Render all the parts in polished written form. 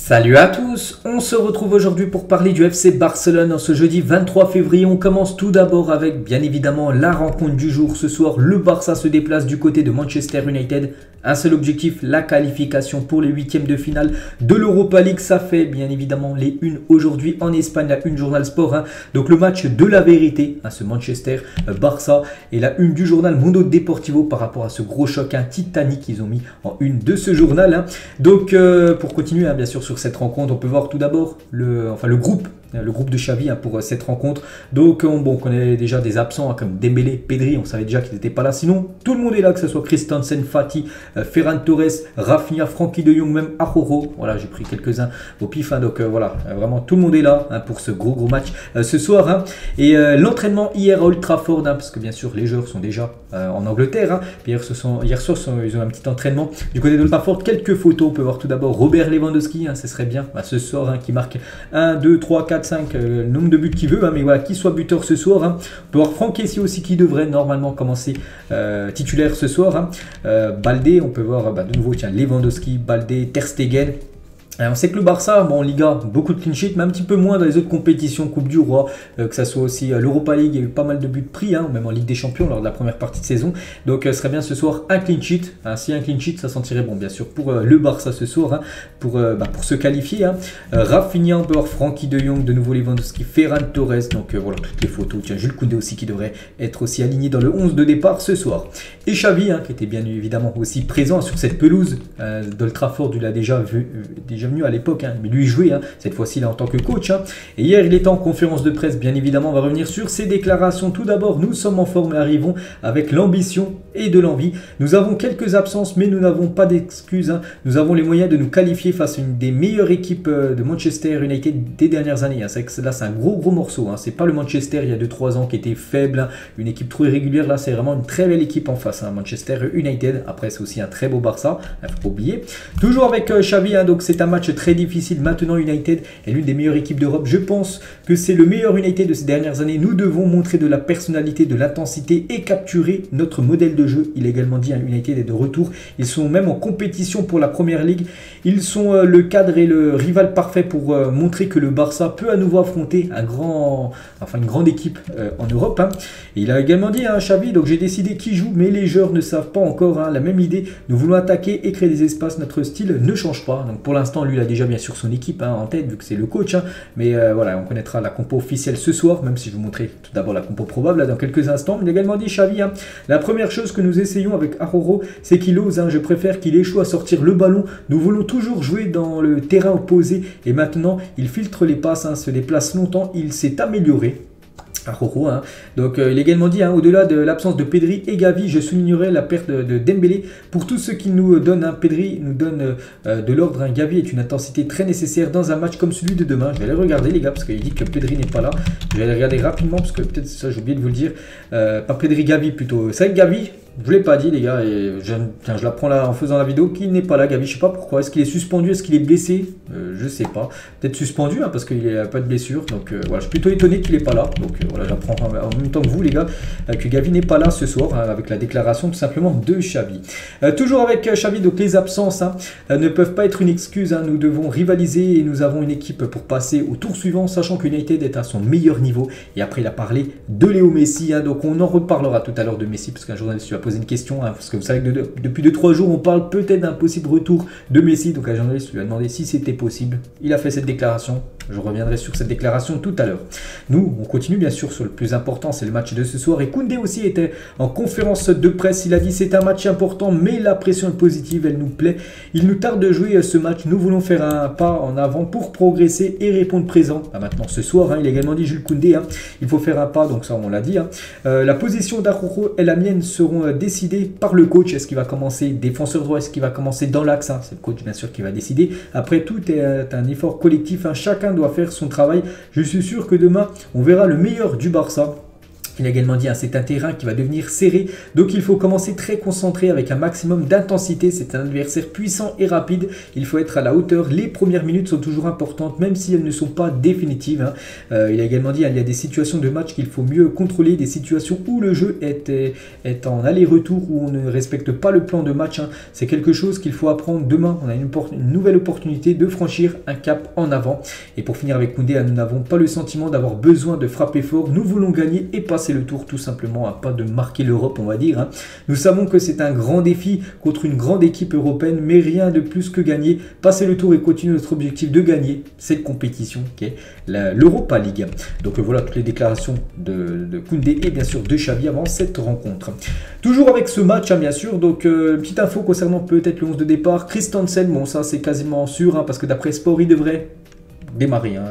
Salut à tous, on se retrouve aujourd'hui pour parler du FC Barcelone en ce jeudi 23 février. On commence tout d'abord avec bien évidemment la rencontre du jour. Ce soir, le Barça se déplace du côté de Manchester United. Un seul objectif, la qualification pour les huitièmes de finale de l'Europa League. Ça fait bien évidemment les unes aujourd'hui en Espagne, la une Journal Sport. Donc le match de la vérité, ce Manchester-Barça et la une du journal Mundo Deportivo par rapport à ce gros choc titanique qu'ils ont mis en une de ce journal. Donc pour continuer bien sûr sur cette rencontre, on peut voir tout d'abord le groupe de Xavi pour cette rencontre. Donc on connaît déjà des absents comme Dembélé, Pedri, on savait déjà qu'ils n'étaient pas là. Sinon, tout le monde est là, que ce soit Christensen, Fati, Ferran Torres, Rafinha, Frenkie de Jong, même Araujo. Voilà, j'ai pris quelques-uns au pif. Donc voilà, vraiment tout le monde est là pour ce gros match ce soir. Et l'entraînement hier à Old Trafford, parce que bien sûr les joueurs sont déjà en Angleterre. Hier soir, ils ont un petit entraînement du côté d'Old Trafford. Quelques photos, on peut voir tout d'abord Robert Lewandowski, ce serait bien ce soir, qui marque 1, 2, 3, 4, 5, le nombre de buts qu'il veut, mais voilà, qu'il soit buteur ce soir. On peut voir Franck Kessie aussi qui devrait normalement commencer titulaire ce soir. Baldé, on peut voir de nouveau Lewandowski, Baldé, Ter Stegen. On sait que le Barça, en Liga, beaucoup de clean sheet, mais un petit peu moins dans les autres compétitions, Coupe du Roi, que ça soit aussi l'Europa League, il y a eu pas mal de buts pris, même en Ligue des Champions lors de la première partie de saison. Donc ce serait bien ce soir un clean sheet. Si un clean sheet, ça sentirait bon, bien sûr, pour le Barça ce soir, pour se qualifier. Rafinha, on peut voir Frenkie de Jong, de nouveau Lewandowski, Ferran Torres, donc voilà toutes les photos. Jules Koundé aussi qui devrait être aussi aligné dans le 11 de départ ce soir. Et Xavi, qui était bien évidemment aussi présent sur cette pelouse d'Old Trafford, il l'a déjà venu à l'époque, mais lui jouait, cette fois-ci là en tant que coach. Et hier il était en conférence de presse, bien évidemment on va revenir sur ses déclarations. Tout d'abord, nous sommes en forme et arrivons avec l'ambition et de l'envie. Nous avons quelques absences mais nous n'avons pas d'excuses. Nous avons les moyens de nous qualifier face à une des meilleures équipes de Manchester United des dernières années. C'est que là c'est un gros morceau, c'est pas le Manchester il y a 2-3 ans qui était faible, une équipe trop irrégulière. Là c'est vraiment une très belle équipe en face, Manchester United. Après c'est aussi un très beau Barça, il ne faut pas oublier. Toujours avec Xavi, donc c'est un match très difficile. Maintenant United est l'une des meilleures équipes d'Europe. Je pense que c'est le meilleur United de ces dernières années. Nous devons montrer de la personnalité, de l'intensité et capturer notre modèle de jeu. Il a également dit United est de retour. Ils sont même en compétition pour la Première Ligue. Ils sont le cadre et le rival parfait pour montrer que le Barça peut à nouveau affronter une grande équipe en Europe. Et il a également dit Xavi, donc j'ai décidé qui joue, mais les joueurs ne savent pas encore la même idée. Nous voulons attaquer et créer des espaces. Notre style ne change pas. Donc pour l'instant, lui, il a déjà bien sûr son équipe en tête, vu que c'est le coach. Mais voilà, on connaîtra la compo officielle ce soir, même si je vais vous montrer tout d'abord la compo probable dans quelques instants. Il a également dit Xavi, la première chose que nous essayons avec Araujo, c'est qu'il ose. Je préfère qu'il échoue à sortir le ballon. Nous voulons toujours jouer dans le terrain opposé. Et maintenant, il filtre les passes, se déplace longtemps. Il s'est amélioré. Araujo, Donc il a également dit, au-delà de l'absence de Pedri et Gavi, je soulignerai la perte de Dembélé. Pour tout ce qu'il nous donne, Pedri nous donne de l'ordre. Gavi est une intensité très nécessaire dans un match comme celui de demain. Je vais aller regarder les gars, parce qu'il dit que Pedri n'est pas là. Je vais aller regarder rapidement, parce que peut-être ça j'ai oublié de vous le dire. Pas Pedri, Gavi plutôt. C'est vrai que Gavi, je ne vous l'ai pas dit les gars, et je l'apprends là en faisant la vidéo qu'il n'est pas là, Gavi, je sais pas pourquoi. Est-ce qu'il est suspendu, est-ce qu'il est blessé, je sais pas. Peut-être suspendu parce qu'il n'a pas de blessure. Donc voilà, je suis plutôt étonné qu'il n'est pas là. Donc voilà, j'apprends en même temps que vous les gars que Gavi n'est pas là ce soir, avec la déclaration tout simplement de Xavi. Toujours avec Xavi, donc les absences ne peuvent pas être une excuse. Nous devons rivaliser et nous avons une équipe pour passer au tour suivant, sachant que United est à son meilleur niveau. Et après il a parlé de Léo Messi, donc on en reparlera tout à l'heure de Messi, parce qu'un journaliste lui a posé une question, parce que vous savez que depuis 2-3 jours on parle peut-être d'un possible retour de Messi. Donc un journaliste lui a demandé si c'était possible. Il a fait cette déclaration. Je reviendrai sur cette déclaration tout à l'heure. Nous, on continue bien sûr sur le plus important, c'est le match de ce soir. Et Koundé aussi était en conférence de presse. Il a dit c'est un match important, mais la pression est positive, elle nous plaît. Il nous tarde de jouer ce match. Nous voulons faire un pas en avant pour progresser et répondre présent. Maintenant, ce soir, il a également dit Jules Koundé, il faut faire un pas, donc ça on l'a dit. La position d'Araujo et la mienne seront décidées par le coach. Est-ce qu'il va commencer défenseur droit, est-ce qu'il va commencer dans l'axe, c'est le coach bien sûr qui va décider. Après, tout est un effort collectif, chacun doit faire son travail. Je suis sûr que demain, on verra le meilleur du Barça. Il a également dit, hein, c'est un terrain qui va devenir serré, donc il faut commencer très concentré avec un maximum d'intensité. C'est un adversaire puissant et rapide, il faut être à la hauteur. Les premières minutes sont toujours importantes, même si elles ne sont pas définitives, hein. Il a également dit, hein, il y a des situations de match qu'il faut mieux contrôler, des situations où le jeu est en aller-retour, où on ne respecte pas le plan de match, hein. C'est quelque chose qu'il faut apprendre demain. On a une nouvelle opportunité de franchir un cap en avant. Et pour finir avec Koundé, hein, nous n'avons pas le sentiment d'avoir besoin de frapper fort, nous voulons gagner et passer le tour tout simplement, à pas de marquer l'Europe, on va dire, hein. Nous savons que c'est un grand défi contre une grande équipe européenne, mais rien de plus que gagner, passer le tour et continuer notre objectif de gagner cette compétition qui est l'Europa League. Donc voilà toutes les déclarations de Koundé et bien sûr de Xavi avant cette rencontre. Toujours avec ce match, hein, bien sûr, donc petite info concernant peut-être le 11 de départ, Christensen, bon ça c'est quasiment sûr, hein, parce que d'après Sport il devrait démarrer, hein,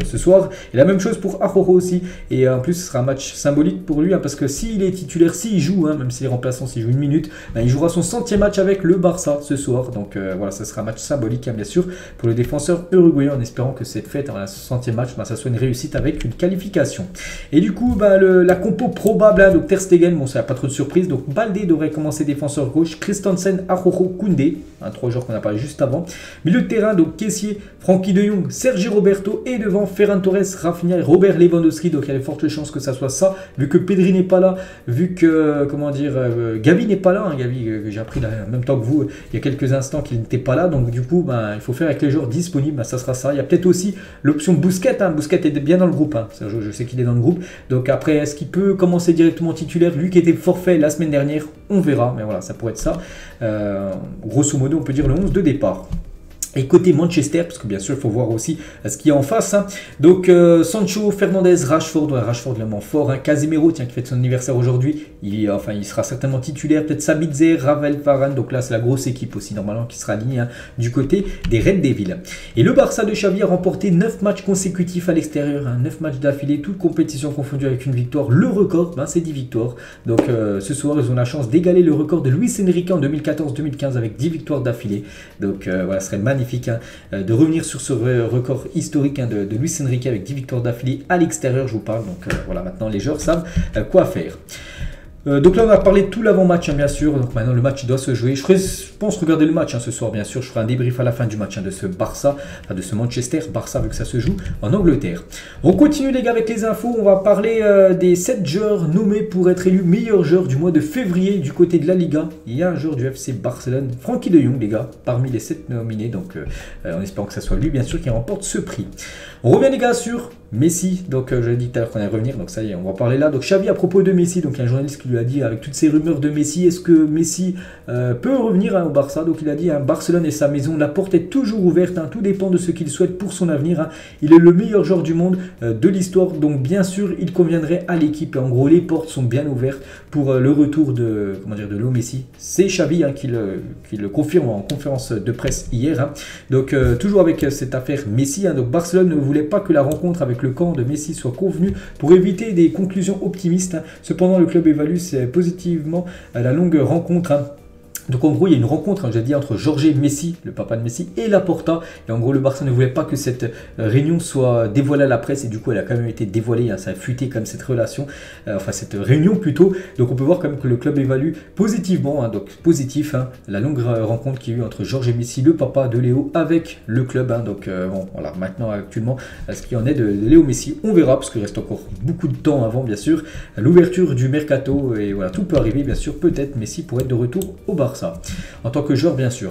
ce soir. Et la même chose pour Araujo aussi. Et en plus, ce sera un match symbolique pour lui, hein, parce que s'il est titulaire, s'il joue, hein, même s'il est remplaçant, s'il joue une minute, ben, il jouera son 100e match avec le Barça ce soir. Donc voilà, ça sera un match symbolique, hein, bien sûr, pour le défenseur uruguayen, en espérant que cette fête, hein, ce 100e match, ben, ça soit une réussite avec une qualification. Et du coup, ben, la compo probable, hein, donc Ter Stegen, bon, ça n'a pas trop de surprise. Donc Baldé devrait commencer défenseur gauche, Christensen, Araujo, Koundé, hein, 3 joueurs qu'on a parlé juste avant. Milieu de terrain, donc Kessié, Frenkie de Jong, Sergi Roberto, et devant Ferran Torres, Rafinha et Robert Lewandowski. Donc il y a de fortes chances que ça soit ça, vu que Pedri n'est pas là, vu que, comment dire, Gavi n'est pas là, hein, Gavi que j'ai appris là, en même temps que vous il y a quelques instants qu'il n'était pas là. Donc du coup ben, il faut faire avec les joueurs disponibles, ben, ça sera ça. Il y a peut-être aussi l'option Busquets, hein. Busquets est bien dans le groupe, hein. Je sais qu'il est dans le groupe. Donc après, est-ce qu'il peut commencer directement titulaire, lui qui était forfait la semaine dernière, on verra, mais voilà, ça pourrait être ça. Grosso modo on peut dire le 11 de départ. Et côté Manchester, parce que bien sûr il faut voir aussi ce qu'il y a en face, hein. Donc Sancho, Fernandez, Rashford, ouais, Rashford vraiment fort, hein. Casemiro, tiens, qui fête son anniversaire aujourd'hui, il sera certainement titulaire, peut-être Sabitzer, Ravel, Varane. Donc là c'est la grosse équipe aussi normalement qui sera alignée, hein, du côté des Red Devils. Et le Barça de Xavi a remporté 9 matchs consécutifs à l'extérieur, hein, 9 matchs d'affilée, toutes compétitions confondues avec une victoire. Le record, ben, c'est 10 victoires. Donc ce soir ils ont la chance d'égaler le record de Luis Enrique en 2014-2015 avec 10 victoires d'affilée. Donc voilà, ce serait magnifique, hein, de revenir sur ce record historique, hein, de Luis Enrique avec 10 victoires d'affilée à l'extérieur, je vous parle. Donc voilà, maintenant les joueurs savent quoi faire. Donc là on a parlé de tout l'avant-match, hein, bien sûr. Donc maintenant le match doit se jouer. Je pense regarder le match, hein, ce soir, bien sûr. Je ferai un débrief à la fin du match, hein, de ce Barça, enfin de ce Manchester Barça, vu que ça se joue en Angleterre. On continue les gars avec les infos. On va parler des 7 joueurs nommés pour être élus meilleurs joueurs du mois de février du côté de la Liga. Il y a un joueur du FC Barcelone, Frenkie de Jong, les gars, parmi les 7 nominés. Donc en espérant que ça soit lui, bien sûr, qui remporte ce prix. On revient les gars sur Messi. Donc je l'ai dit tout à l'heure qu'on allait revenir, donc ça y est, on va parler là. Donc Xavi à propos de Messi, donc il y a un journaliste qui lui a dit, avec toutes ces rumeurs de Messi, est-ce que Messi peut revenir, hein, au Barça? Donc il a dit, hein, Barcelone est sa maison, la porte est toujours ouverte, hein, tout dépend de ce qu'il souhaite pour son avenir, hein. Il est le meilleur joueur du monde, de l'histoire, donc bien sûr il conviendrait à l'équipe. En gros les portes sont bien ouvertes pour le retour de, comment dire, de Léo Messi. C'est Xavi, hein, qui le confirme en conférence de presse hier, hein. Donc toujours avec cette affaire Messi, hein, donc Barcelone ne voulait pas que la rencontre avec le camp de Messi soit convenue pour éviter des conclusions optimistes, hein. Cependant le club évalue positivement la longue rencontre, hein. Donc en gros il y a une rencontre, hein, j'ai dit, entre Jorge Messi, le papa de Messi, et Laporta. Et en gros le Barça ne voulait pas que cette réunion soit dévoilée à la presse, et du coup elle a quand même été dévoilée, hein, ça a fuité comme cette relation, enfin cette réunion plutôt. Donc on peut voir quand même que le club évalue positivement, hein, donc positif, hein, la longue rencontre qu'il y a eu entre Jorge Messi, le papa de Léo, avec le club, hein. Donc bon voilà, maintenant actuellement ce qu'il y en est de Léo Messi, on verra, parce qu'il reste encore beaucoup de temps avant bien sûr l'ouverture du mercato, et voilà, tout peut arriver bien sûr. Peut-être Messi pourrait être de retour au Barça en tant que joueur bien sûr.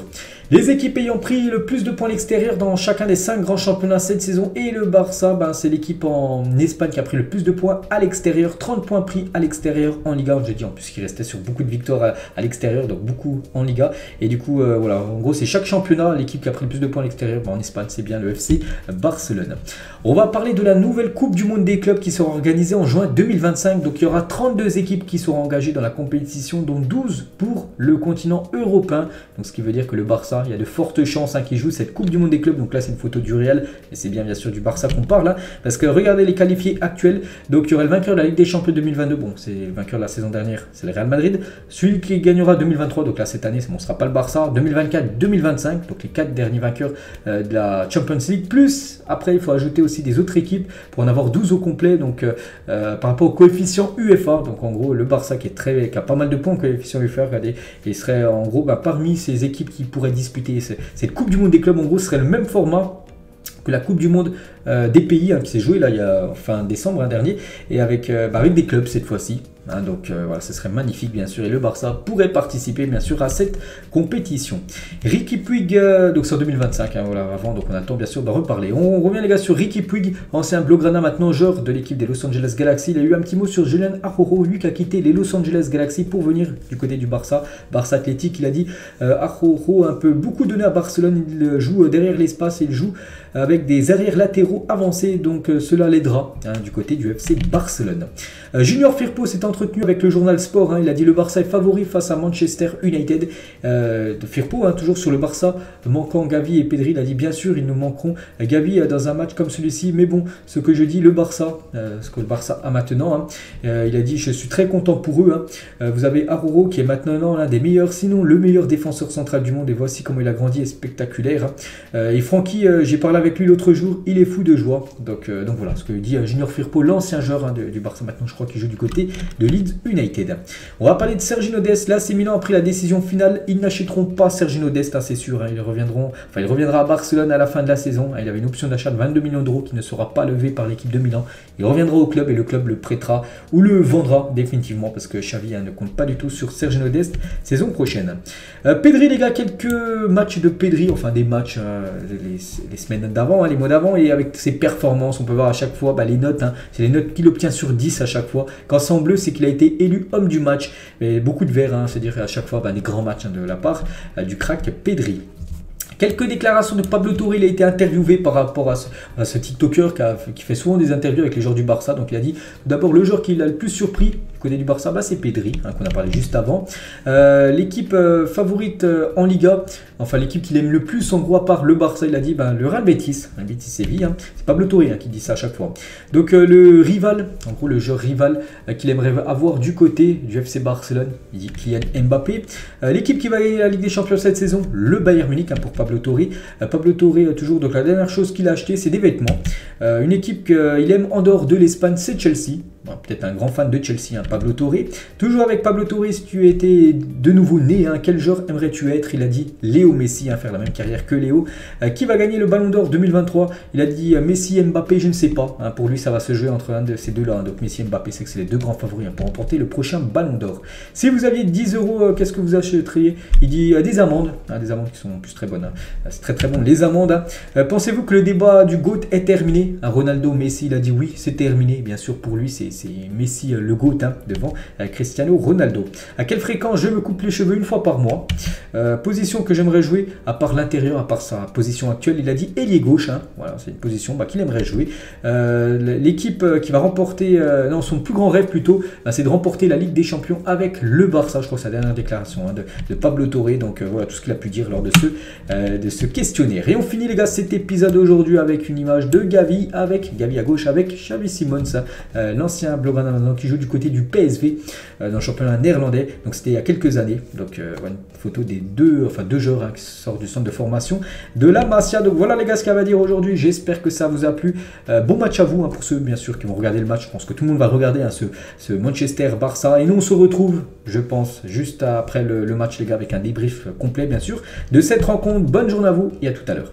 Les équipes ayant pris le plus de points à l'extérieur dans chacun des 5 grands championnats cette saison, et le Barça, ben, c'est l'équipe en Espagne qui a pris le plus de points à l'extérieur, 30 points pris à l'extérieur en Liga. J'ai dit en plus qu'il restait sur beaucoup de victoires à l'extérieur, donc beaucoup en Liga. Et du coup voilà, en gros c'est chaque championnat, l'équipe qui a pris le plus de points à l'extérieur, ben, en Espagne c'est bien le FC Barcelone. On va parler de la nouvelle Coupe du Monde des clubs qui sera organisée en juin 2025. Donc il y aura 32 équipes qui seront engagées dans la compétition, dont 12 pour le continent européen. Donc ce qui veut dire que le Barça Barça. Il y a de fortes chances qu'il joue cette Coupe du Monde des clubs. Donc là, c'est une photo du Real. Et c'est bien sûr du Barça qu'on parle. Parce que regardez les qualifiés actuels. Donc il y aurait le vainqueur de la Ligue des Champions 2022. Bon, c'est le vainqueur de la saison dernière, c'est le Real Madrid. Celui qui gagnera 2023, donc là cette année, ce ne sera pas le Barça. 2024, 2025, donc les 4 derniers vainqueurs de la Champions League. Plus, après, il faut ajouter aussi des autres équipes pour en avoir 12 au complet. Donc par rapport au coefficient UEFA. Donc en gros, le Barça qui a pas mal de points au coefficient UEFA, regardez, il serait en gros parmi ces équipes qui pourraient disputer cette Coupe du Monde des clubs. En gros, ce serait le même format que la Coupe du Monde des pays qui s'est jouée là il y a fin décembre dernier, et avec des clubs cette fois-ci. Donc voilà, ce serait magnifique bien sûr, et le Barça pourrait participer bien sûr à cette compétition. Riqui Puig, donc c'est en 2025, voilà, avant, donc on attend bien sûr d'en reparler. On revient les gars sur Riqui Puig, ancien Blaugrana, maintenant joueur de l'équipe des Los Angeles Galaxy. Il a eu un petit mot sur Julian Araujo, lui qui a quitté les Los Angeles Galaxy pour venir du côté du Barça Athletic. Il a dit Araujo a beaucoup donné à Barcelone, il joue derrière l'espace, il joue avec des arrières latéraux avancés, donc cela l'aidera du côté du FC Barcelone. Junior Firpo s'est entretenu avec le journal Sport, il a dit le Barça est favori face à Manchester United. Firpo, toujours sur le Barça, manquant Gavi et Pedri, il a dit bien sûr ils nous manqueront Gavi dans un match comme celui-ci, mais bon, ce que je dis, le Barça, ce que le Barça a maintenant, il a dit je suis très content pour eux. Vous avez Araujo qui est maintenant l'un des meilleurs, sinon le meilleur défenseur central du monde, et voici comment il a grandi, est spectaculaire. Et Francky, j'ai parlé avec lui l'autre jour, il est fou de joie. Donc voilà ce que dit Junior Firpo, l'ancien joueur du Barça, maintenant je crois qu'il joue du côté de Leeds United. On va parler de Sergiño Dest. Là, c'est Milan a pris la décision finale, ils n'achèteront pas Sergiño Dest, c'est sûr. Il reviendra à Barcelone à la fin de la saison. Il avait une option d'achat de 22 millions d'euros qui ne sera pas levée par l'équipe de Milan. Il reviendra au club et le club le prêtera ou le vendra définitivement, parce que Xavi ne compte pas du tout sur Sergiño Dest saison prochaine. Pedri les gars, quelques matchs de Pedri, enfin des matchs les semaines d'avant, les mois d'avant, et avec ses performances, on peut voir à chaque fois les notes, c'est les notes qu'il obtient sur 10 à chaque fois. Quand c'est en bleu, c'est qu'il a été élu homme du match, et beaucoup de verts, c'est-à-dire à chaque fois des grands matchs de la part du crack Pedri. Quelques déclarations de Pablo Torre, il a été interviewé par rapport à ce TikToker qui fait souvent des interviews avec les joueurs du Barça. Donc il a dit d'abord le joueur qui l'a le plus surpris du côté du Barça, c'est Pedri, qu'on a parlé juste avant. L'équipe favorite en Liga, enfin l'équipe qu'il aime le plus en gros à part le Barça, il a dit le Real Betis Séville. C'est Pablo Torre qui dit ça à chaque fois. Donc le rival, en gros le joueur rival qu'il aimerait avoir du côté du FC Barcelone, il dit Kylian Mbappé. L'équipe qui va gagner la Ligue des Champions cette saison, le Bayern Munich pour Pablo Torre. Pablo Torre toujours, donc la dernière chose qu'il a acheté c'est des vêtements. Une équipe qu'il aime en dehors de l'Espagne, c'est Chelsea. Peut-être un grand fan de Chelsea, Pablo Torre. Toujours avec Pablo Torre, si tu étais de nouveau né, quel joueur aimerais-tu être? Il a dit Léo Messi, faire la même carrière que Léo. Qui va gagner le Ballon d'Or 2023? Il a dit Messi, Mbappé, je ne sais pas. Pour lui, ça va se jouer entre un de ces deux-là. Donc Messi et Mbappé, c'est que c'est les deux grands favoris pour remporter le prochain Ballon d'Or. Si vous aviez 10 €, qu'est-ce que vous achèteriez? Il dit des amandes. Des amandes qui sont en plus très bonnes. C'est très très bon, les amandes. Pensez-vous que le débat du GOAT est terminé? Ronaldo, Messi, il a dit oui, c'est terminé. Bien sûr, pour lui, c'est Messi le GOAT devant Cristiano Ronaldo. À quelle fréquence je me coupe les cheveux? Une fois par mois. Position que j'aimerais jouer, à part l'intérieur, à part sa position actuelle, il a dit ailier gauche. Voilà, c'est une position qu'il aimerait jouer. L'équipe qui va remporter, son plus grand rêve plutôt, c'est de remporter la Ligue des Champions avec le Barça. Je crois que c'est la dernière déclaration de Pablo Torre. Donc voilà tout ce qu'il a pu dire lors de ce questionnaire. Et on finit les gars cet épisode aujourd'hui avec une image de Gavi à gauche avec Xavi Simons, l'ancien Blaugrana qui joue du côté du PSV dans le championnat néerlandais. Donc c'était il y a quelques années. Donc une photo des deux joueurs qui sortent du centre de formation de la Masia. Donc voilà les gars ce qu'il y a à dire aujourd'hui. J'espère que ça vous a plu. Bon match à vous pour ceux bien sûr qui vont regarder le match. Je pense que tout le monde va regarder ce Manchester-Barça. Et nous on se retrouve, je pense, juste après le match les gars avec un débrief complet bien sûr de cette rencontre. Bonne journée à vous et à tout à l'heure.